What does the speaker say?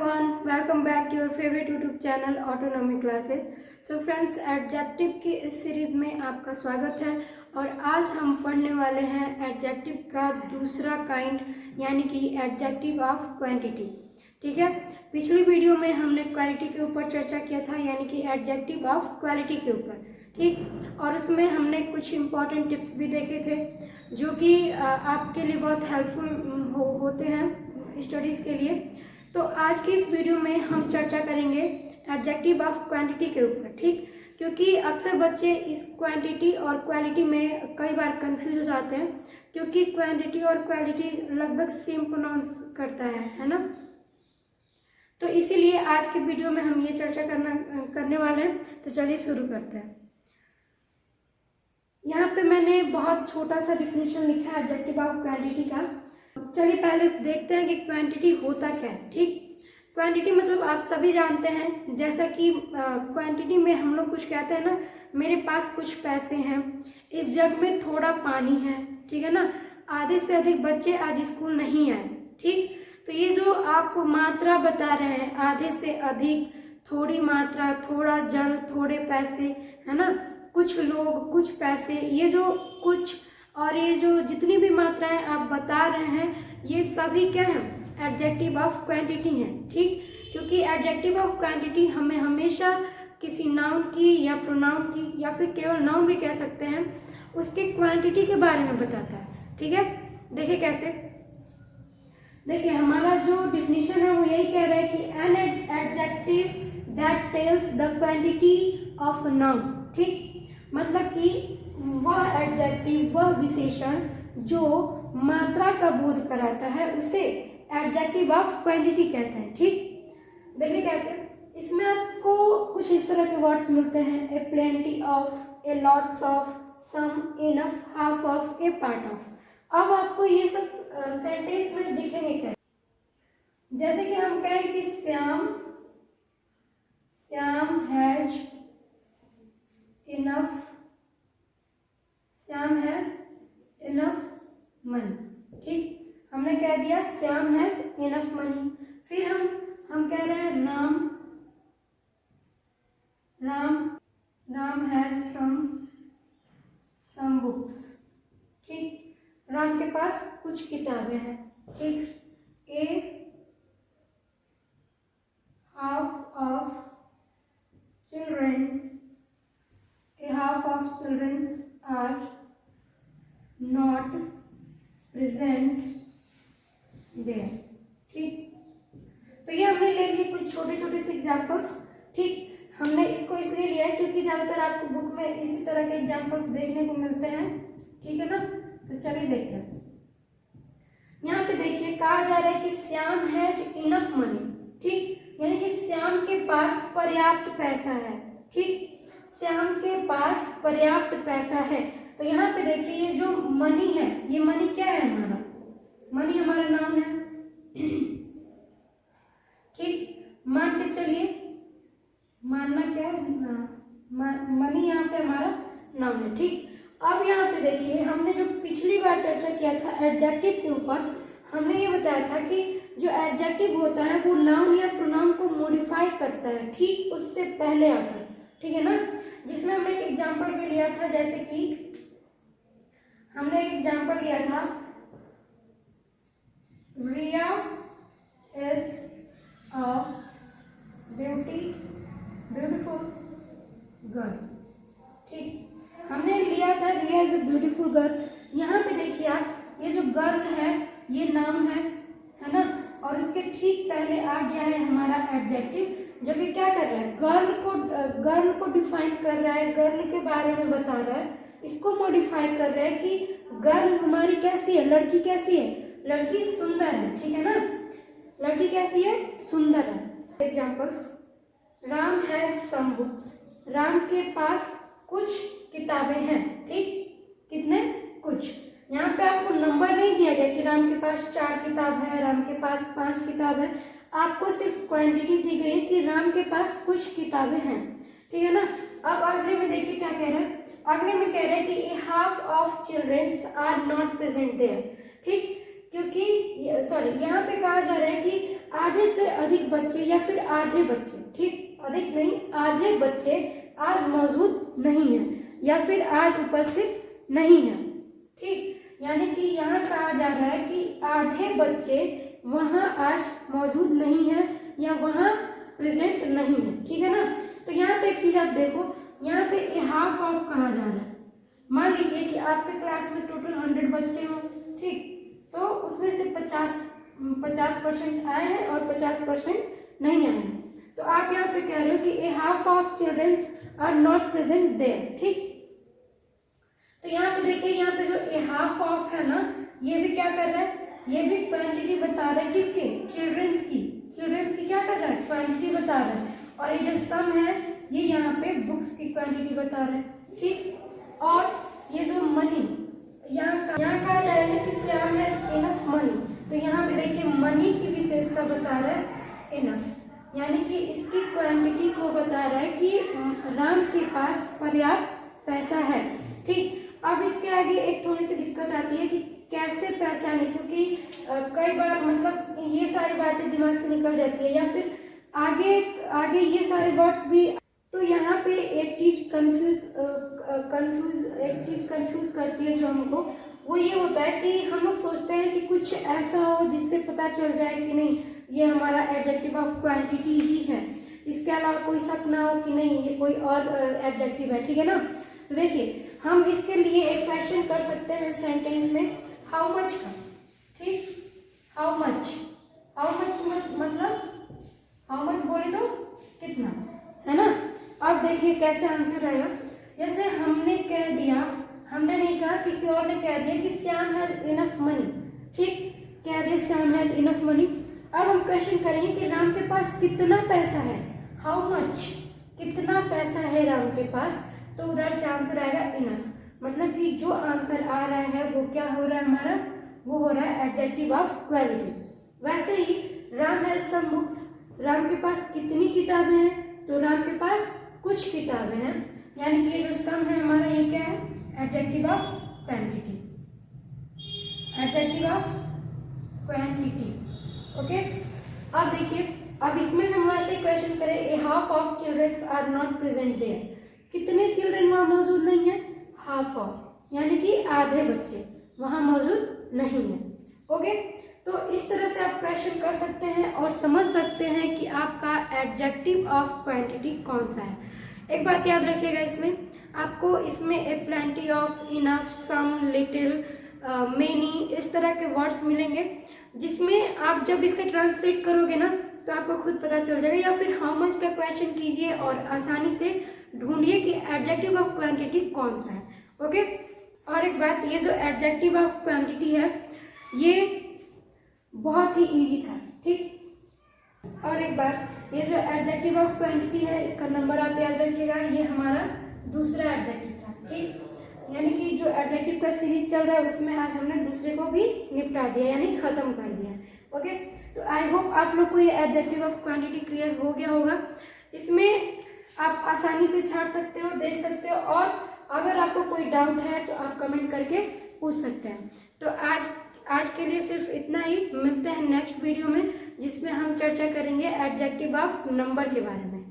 everyone, welcome back to your favorite YouTube channel Autonomy Classes. So friends, adjective की इस series में आपका स्वागत है और आज हम पढ़ने वाले हैं एडजेक्टिव का दूसरा काइंड यानी कि एडजेक्टिव ऑफ क्वांटिटी। ठीक है, पिछली वीडियो में हमने क्वालिटी के ऊपर चर्चा किया था यानी कि एडजेक्टिव ऑफ क्वालिटी के ऊपर। ठीक, और उसमें हमने कुछ इम्पॉर्टेंट टिप्स भी देखे थे जो कि आपके लिए बहुत हेल्पफुल होते हैं स्टडीज़ के लिए। तो आज की इस वीडियो में हम चर्चा करेंगे एडजेक्टिव ऑफ क्वांटिटी के ऊपर। ठीक, क्योंकि अक्सर बच्चे इस क्वांटिटी और क्वालिटी में कई बार कंफ्यूज हो जाते हैं क्योंकि क्वांटिटी और क्वालिटी लगभग सेम प्रोनाउंस करता है ना। तो इसीलिए आज के वीडियो में हम ये चर्चा करने वाले हैं। तो चलिए शुरू करते हैं। यहाँ पे मैंने बहुत छोटा सा डिफिनेशन लिखा है एडजेक्टिव ऑफ क्वांटिटी का। चलिए पहले देखते हैं कि क्वांटिटी होता क्या है। ठीक, क्वांटिटी मतलब आप सभी जानते हैं, जैसा कि क्वांटिटी में हम लोग कुछ कहते हैं ना, मेरे पास कुछ पैसे हैं, इस जग में थोड़ा पानी है। ठीक है ना, आधे से अधिक बच्चे आज स्कूल नहीं आए। ठीक, तो ये जो आपको मात्रा बता रहे हैं, आधे से अधिक, थोड़ी मात्रा, थोड़ा जल, थोड़े पैसे, है ना, कुछ लोग, कुछ पैसे, ये जो कुछ और ये जो जितनी भी मात्राएं आप बता रहे हैं ये सभी क्या हैं, एडजेक्टिव ऑफ क्वांटिटी हैं। ठीक, क्योंकि एडजेक्टिव ऑफ क्वांटिटी हमें हमेशा किसी नाउन की या प्रोनाउन की या फिर केवल नाउन भी कह सकते हैं, उसके क्वांटिटी के बारे में बताता है। ठीक है, देखिए कैसे। देखिए हमारा जो डिफिनीशन है वो यही कह रहा है कि an adjective that tells the quantity of noun. ठीक, मतलब कि वह एडजेक्टिव, वह विशेषण जो मात्रा का बोध कराता है उसे एडजेक्टिव ऑफ क्वांटिटी कहते हैं। ठीक, देखिए कैसे। इसमें आपको कुछ इस तरह के वर्ड्स मिलते हैं, a plenty of, a lots of, some, enough, half of, a part of. अब आपको ये सब सेंटेंस में दिखेंगे क्या, जैसे कि हम कहें कि Shyam has enough, Shyam has enough money. ठीक, हमने कह दिया श्याम हैज इनफ मनी। फिर हम कह रहे हैं राम हैज सम बुक्स। ठीक, राम के पास कुछ किताबें हैं। ठीक, a half of childrens are not present there. ठीक, तो ये हमने ले लिए कुछ छोटे छोटे से एग्जाम्पल्स। ठीक, हमने इसको इसलिए लिया है क्योंकि ज़्यादातर आपको बुक में इसी तरह के एग्जाम्पल्स देखने को मिलते हैं। ठीक है ना, तो चलिए देखते हैं। यहाँ पे देखिए कहा जा रहा है कि श्याम हैज इनफ मनी। ठीक, यानी कि श्याम के पास पर्याप्त पैसा है। ठीक, श्याम के पास पर्याप्त पैसा है। तो यहाँ पे देखिए ये जो मनी है, ये मनी क्या है, हमारा मनी हमारा नाउन है। ठीक, मान के चलिए, मानना क्या है, मनी यहाँ पे हमारा नाउन है। ठीक, अब यहाँ पे देखिए हमने जो पिछली बार चर्चा किया था एडजेक्टिव के ऊपर, हमने ये बताया था कि जो एडजेक्टिव होता है वो नाउन या प्रोनाउन को मॉडिफाई करता है, ठीक उससे पहले आकर। ठीक है ना, जिसमें हमने एक एग्जांपल भी लिया था, जैसे कि हमने एक एग्जांपल लिया था, रिया इज अ ब्यूटीफुल गर्ल। ठीक, हमने लिया था रिया इज अ ब्यूटीफुल गर्ल। यहाँ पे देखिए आप, ये जो गर्ल है ये नाउन है ना, और उसके ठीक पहले आ गया है हमारा एडजेक्टिव जो कि क्या कर रहा है, गर्ल को डिफाइन कर रहा है, गर्ल के बारे में बता रहा है, इसको मॉडिफाई कर रहा है कि गर्ल हमारी कैसी है, लड़की कैसी है, लड़की सुंदर है। ठीक है ना, लड़की कैसी है, सुंदर है। Examples, Ram has some books, Ram के पास कुछ किताबें हैं। ठीक, कितने, कुछ। यहाँ पे आपको नंबर नहीं दिया गया कि राम के पास 4 किताब है, राम के पास 5 किताब है, आपको सिर्फ क्वांटिटी दी गई है कि राम के पास कुछ किताबें हैं। ठीक है ना, अब अगले में देखिए क्या कह रहे हैं, अगले में कह रहे हैं कि a half of childrens are not present there. ठीक, क्योंकि यहाँ पे कहा जा रहा है कि आधे से अधिक बच्चे या फिर आधे बच्चे, ठीक, अधिक नहीं, आधे बच्चे आज मौजूद नहीं है या फिर आज उपस्थित नहीं है, ठीक। यानी कि यहाँ कहा जा रहा है कि आधे बच्चे वहाँ आज मौजूद नहीं है या वहाँ प्रेजेंट नहीं है, ठीक है ना। तो यहाँ पे एक चीज आप देखो, यहाँ पे ए हाफ ऑफ कहा जा रहा है। मान लीजिए कि आपके क्लास में टोटल 100 बच्चे हों, ठीक, तो उसमें से 50% आए हैं और 50% नहीं आए हैं। तो आप यहाँ पे कह रहे हो कि a half of childrens are not present there, ठीक। तो यहाँ पे देखिए, यहाँ पे जो ए हाफ ऑफ है ना, ये भी क्या कर रहा है, ये भी क्वांटिटी बता रहा है, किसके, चिल्ड्रंस की क्या कर रहा है, क्वांटिटी बता रहा है। और ये जो सम है ये यहाँ पे बुक्स की क्वांटिटी बता रहा है, ठीक। और ये जो मनी, यहाँ कहा जाएगा कि श्याम हैज इनफ मनी, तो यहाँ पे देखिए मनी की विशेषता बता रहा है इनफ, यानी कि इसकी क्वांटिटी को बता रहा है कि राम के पास पर्याप्त पैसा है, ठीक। अब इसके आगे एक थोड़ी सी दिक्कत आती है कि कैसे पहचाने, क्योंकि कई बार मतलब ये सारी बातें दिमाग से निकल जाती है या फिर आगे ये सारे वर्ड्स भी। तो यहाँ पे एक चीज कंफ्यूज करती है जो हमको, वो ये होता है कि हम लोग सोचते हैं कि कुछ ऐसा हो जिससे पता चल जाए कि नहीं ये हमारा एडजेक्टिव ऑफ क्वांटिटी ही है, इसके अलावा कोई शक ना हो कि नहीं ये कोई और एडजेक्टिव है, ठीक है ना। तो देखिए हम इसके लिए एक क्वेश्चन कर सकते हैं सेंटेंस में, हाउ मच का, ठीक, हाउ मच मतलब हाउ मच बोले तो कितना, है ना। अब देखिए कैसे आंसर आएगा, जैसे हमने कह दिया, हमने नहीं कहा, किसी और ने कह दिया कि श्याम हैज इनफ मनी, ठीक, कह दिया श्याम हैज इनफ मनी। अब हम क्वेश्चन करेंगे कि राम के पास कितना पैसा है, हाउ मच, कितना पैसा है राम के पास, तो उधर से आंसर आएगा इनफ, मतलब कि जो आंसर आ रहा है वो क्या हो रहा है हमारा, वो हो रहा है एडजेक्टिव ऑफ क्वालिटी। वैसे ही Ram has some books, Ram के पास कितनी किताबें हैं, तो राम के पास कुछ किताबें हैं, यानी कि ये जो सम है हमारा ये क्या है, adjective of quantity, adjective of quantity, okay. अब देखिए, अब इसमें हम वैसे क्वेश्चन करें, a half of childrens are not present there, कितने चिल्ड्रन वहाँ मौजूद नहीं है, हाफ ऑफ, यानी कि आधे बच्चे वहाँ मौजूद नहीं है, ओके। तो इस तरह से आप क्वेश्चन कर सकते हैं और समझ सकते हैं कि आपका एडजेक्टिव ऑफ क्वांटिटी कौन सा है। एक बात याद रखिएगा, इसमें आपको इसमें a plenty of, enough, some, little, many, इस तरह के वर्ड्स मिलेंगे जिसमें आप जब इसका ट्रांसलेट करोगे ना तो आपको खुद पता चल जाएगा, या फिर हाउ मच का क्वेश्चन कीजिए और आसानी से ढूंढिए कि एडजेक्टिव ऑफ क्वांटिटी कौन सा है, ओके। और एक बात, ये जो एडजेक्टिव ऑफ क्वांटिटी है ये बहुत ही इजी था, ठीक। और एक बात, ये जो एडजेक्टिव ऑफ क्वांटिटी है इसका नंबर आप याद रखिएगा, ये हमारा दूसरा एडजेक्टिव था, ठीक। यानी कि जो एडजेक्टिव का सीरीज चल रहा है उसमें आज हमने दूसरे को भी निपटा दिया, यानी खत्म कर दिया, ओके। तो आई होप आप लोग को ये एडजेक्टिव ऑफ क्वांटिटी क्लियर हो गया होगा। इसमें आप आसानी से छाट सकते हो, देख सकते हो, और अगर आपको कोई डाउट है तो आप कमेंट करके पूछ सकते हैं। तो आज के लिए सिर्फ इतना ही, मिलते हैं नेक्स्ट वीडियो में जिसमें हम चर्चा करेंगे एडजेक्टिव ऑफ नंबर के बारे में।